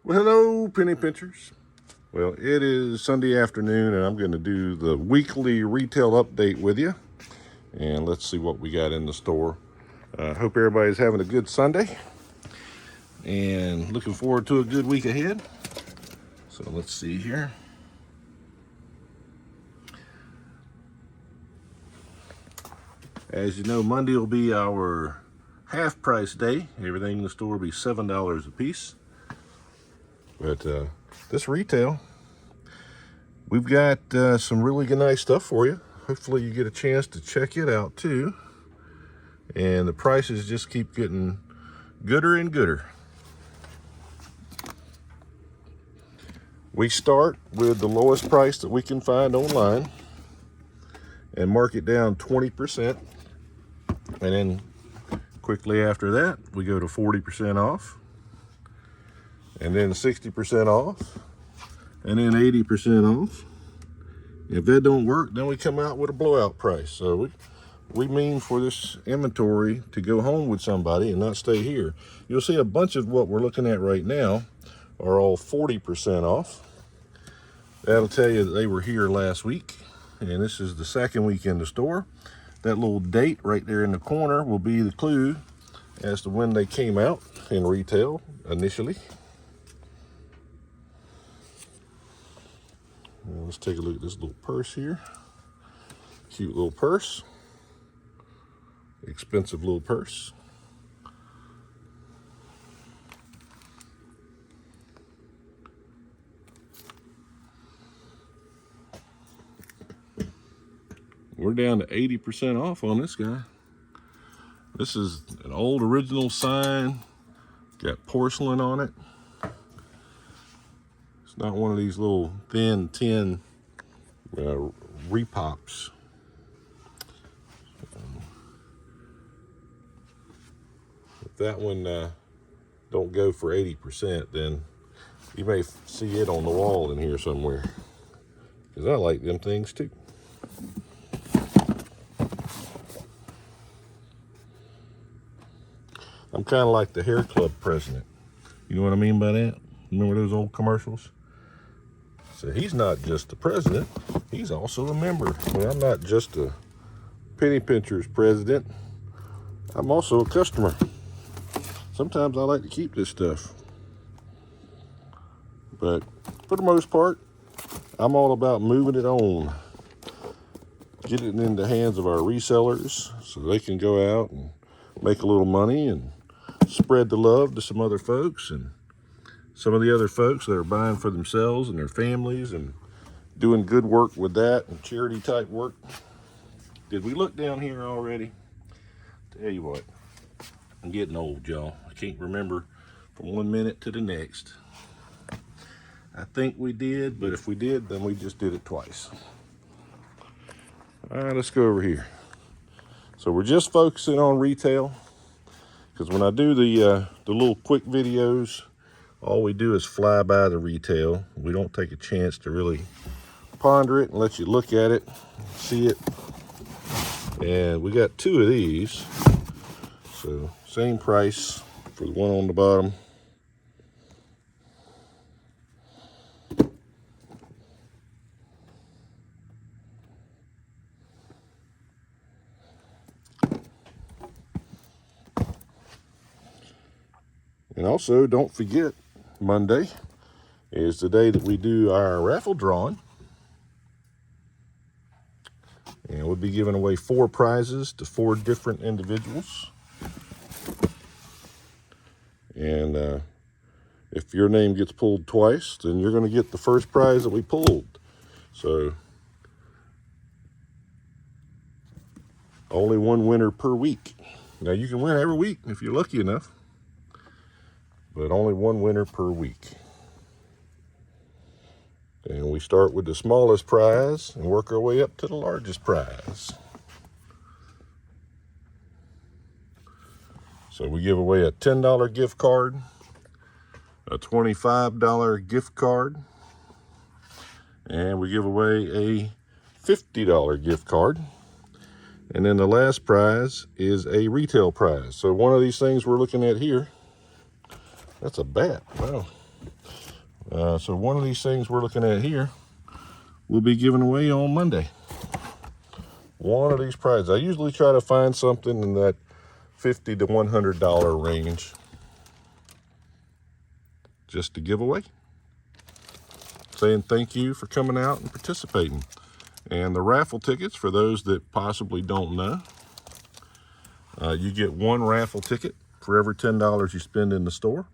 Well, hello, penny pinchers. Well, it is Sunday afternoon, and I'm going to do the weekly retail update with you. And let's see what we got in the store. Hope everybody's having a good Sunday and looking forward to a good week ahead. So let's see here. As you know, Monday will be our half price day. Everything in the store will be $7 a piece. But this retail, we've got some really nice stuff for you. Hopefully you get a chance to check it out too. And the prices just keep getting gooder and gooder. We start with the lowest price that we can find online and mark it down 20%. And then quickly after that, we go to 40% off. And then 60% off. And then 80% off. If that don't work, then we come out with a blowout price. So we mean for this inventory to go home with somebody and not stay here. You'll see a bunch of what we're looking at right now are all 40% off. That'll tell you that they were here last week. And this is the second week in the store. That little date right there in the corner will be the clue as to when they came out in retail initially. Let's take a look at this little purse here. Cute little purse. Expensive little purse. We're down to 80% off on this guy. This is an old original sign. Got porcelain on it. It's not one of these little thin tin repops. If that one don't go for 80%, then you may see it on the wall in here somewhere. Because I like them things too. I'm kind of like the hair club president. You know what I mean by that? Remember those old commercials? So he's not just the president, he's also a member. Well, I'm not just a penny pinchers president, I'm also a customer. Sometimes I like to keep this stuff. But for the most part, I'm all about moving it on. Getting it in the hands of our resellers so they can go out and make a little money and spread the love to some other folks and some of the other folks that are buying for themselves and their families and doing good work with that and charity type work. Did we look down here already? Tell you what, I'm getting old, y'all. I can't remember from 1 minute to the next. I think we did, but if we did, then we just did it twice. All right, let's go over here. So we're just focusing on retail because when I do the little quick videos, all we do is fly by the retail. We don't take a chance to really ponder it and let you look at it, see it. And we got two of these. So same price for the one on the bottom. And also, don't forget, Monday is the day that we do our raffle drawing. And we'll be giving away 4 prizes to 4 different individuals. And if your name gets pulled twice, then you're going to get the first prize that we pulled. So, only one winner per week. Now, you can win every week if you're lucky enough. But only one winner per week. And we start with the smallest prize and work our way up to the largest prize. So we give away a $10 gift card, a $25 gift card, and we give away a $50 gift card. And then the last prize is a retail prize. So one of these things we're looking at here, that's a bat. Wow. So one of these things we're looking at here will be given away on Monday. One of these prizes. I usually try to find something in that $50 to $100 range just to give away. Saying thank you for coming out and participating. And the raffle tickets, for those that possibly don't know, you get one raffle ticket for every $10 you spend in the store.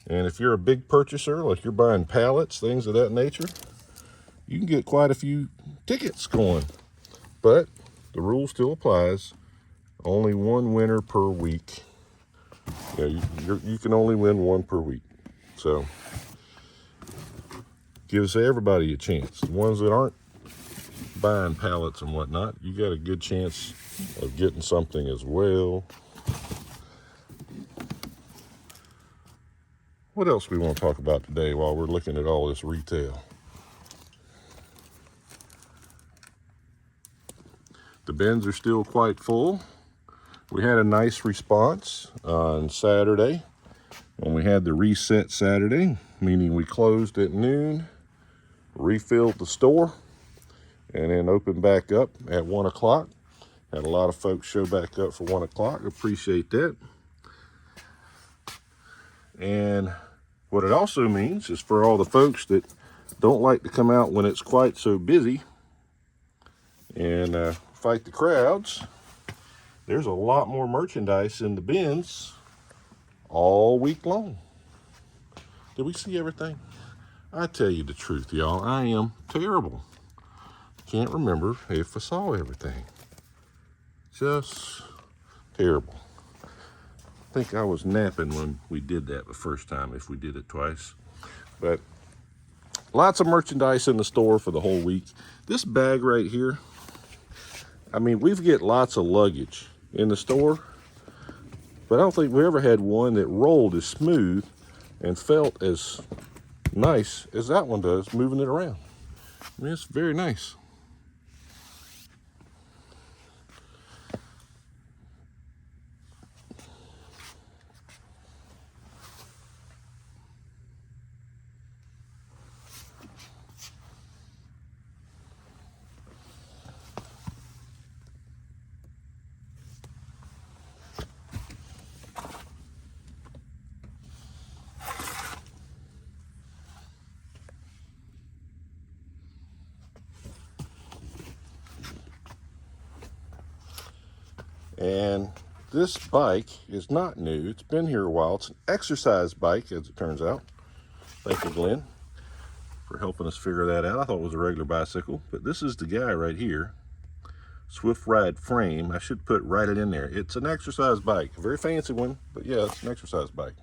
And if you're a big purchaser, like you're buying pallets, things of that nature, you can get quite a few tickets going. But the rule still applies. Only one winner per week. You can only win one per week. So gives everybody a chance. The ones that aren't buying pallets and whatnot, you got a good chance of getting something as well. What else we want to talk about today while we're looking at all this retail? The bins are still quite full. We had a nice response on Saturday when we had the reset Saturday, meaning we closed at noon, refilled the store, and then opened back up at 1 o'clock. Had a lot of folks show back up for 1 o'clock. Appreciate that. And what it also means is for all the folks that don't like to come out when it's quite so busy and fight the crowds, there's a lot more merchandise in the bins all week long. Did we see everything? I tell you the truth, y'all, I am terrible. Can't remember if I saw everything. Just terrible. I think I was napping when we did that the first time, if we did it twice. But lots of merchandise in the store for the whole week. This bag right here, I mean, we've get lots of luggage in the store, but I don't think we ever had one that rolled as smooth and felt as nice as that one does moving it around. I mean, it's very nice. And this bike is not new. It's been here a while. It's an exercise bike, as it turns out. Thank you, Glenn, for helping us figure that out. I thought it was a regular bicycle, but this is the guy right here. Swift Ride frame. I should write it in there. It's an exercise bike. A very fancy one, but yeah, it's an exercise bike.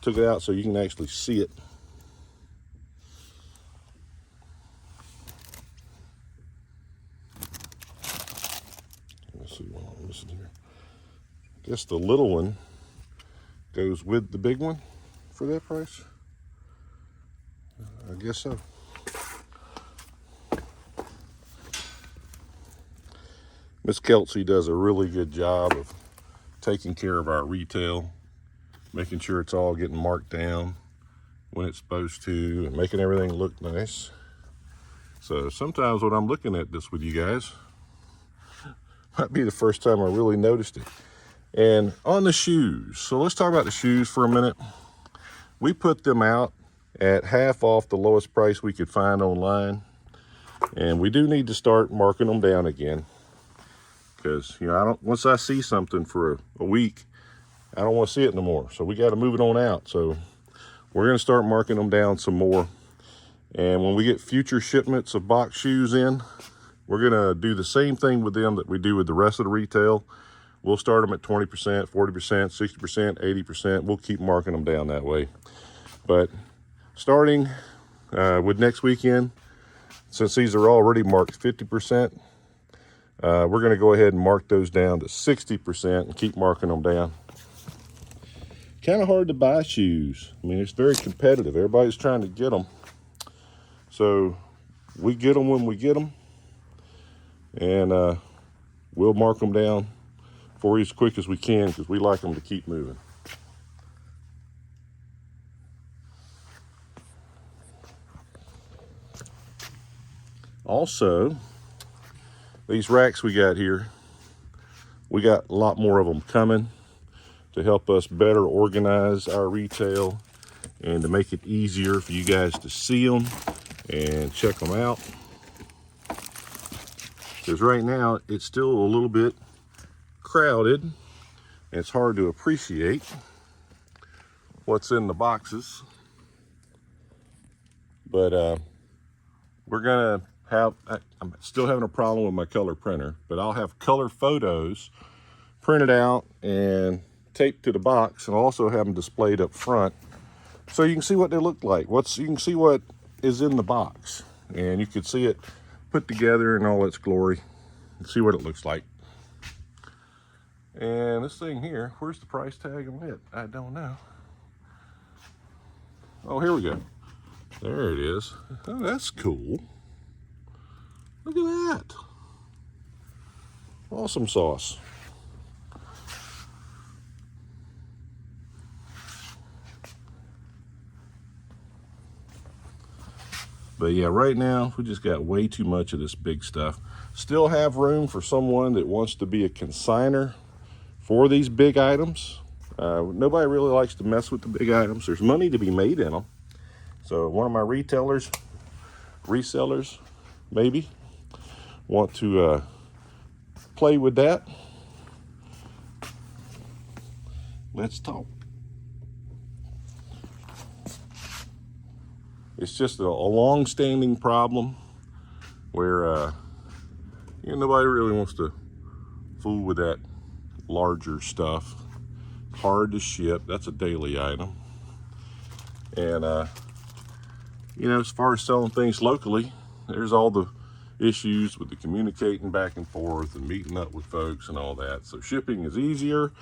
Took it out so you can actually see it. Let's see what I'm missing here. I guess the little one goes with the big one for that price. I guess so. Miss Kelsey does a really good job of taking care of our retail, making sure it's all getting marked down when it's supposed to, and making everything look nice. So sometimes when I'm looking at this with you guys, might be the first time I really noticed it. And on the shoes, so let's talk about the shoes for a minute. We put them out at half off the lowest price we could find online, and we do need to start marking them down again, because once I see something for a week, I don't want to see it no more. So we got to move it on out. So we're going to start marking them down some more. And when we get future shipments of box shoes in, we're going to do the same thing with them that we do with the rest of the retail. We'll start them at 20%, 40%, 60%, 80%. We'll keep marking them down that way. But starting with next weekend, since these are already marked 50%, we're going to go ahead and mark those down to 60% and keep marking them down. Kind of hard to buy shoes. I mean, it's very competitive. Everybody's trying to get them. So we get them when we get them, and we'll mark them down for you as quick as we can, because we like them to keep moving. Also, these racks we got here, we got a lot more of them coming to help us better organize our retail and to make it easier for you guys to see them and check them out. Because right now it's still a little bit crowded and it's hard to appreciate what's in the boxes. But we're gonna have, I'm still having a problem with my color printer, but I'll have color photos printed out and taped to the box, and I'll also have them displayed up front so you can see what they look like. You can see what is in the box, and you can see it put together in all its glory and see what it looks like. And this thing here, where's the price tag on it? I don't know. Oh, here we go. There it is. Oh, that's cool. Look at that. Awesome sauce. But yeah, right now we just got way too much of this big stuff. Still have room for someone that wants to be a consignor for these big items. Nobody really likes to mess with the big items. There's money to be made in them. So one of my resellers, maybe, want to play with that. Let's talk. It's just a long-standing problem where nobody really wants to fool with that larger stuff. Hard to ship. That's a daily item. And as far as selling things locally, there's all the issues with the communicating back and forth and meeting up with folks and all that. So shipping is easier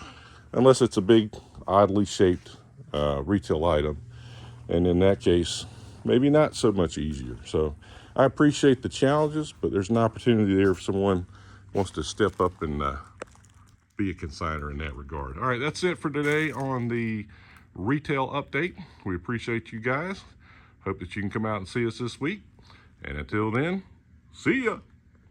unless it's a big, oddly shaped retail item. And in that case, maybe not so much easier. So I appreciate the challenges, but there's an opportunity there if someone wants to step up and be a consignor in that regard. All right, that's it for today on the retail update. We appreciate you guys. Hope that you can come out and see us this week. And until then, see ya.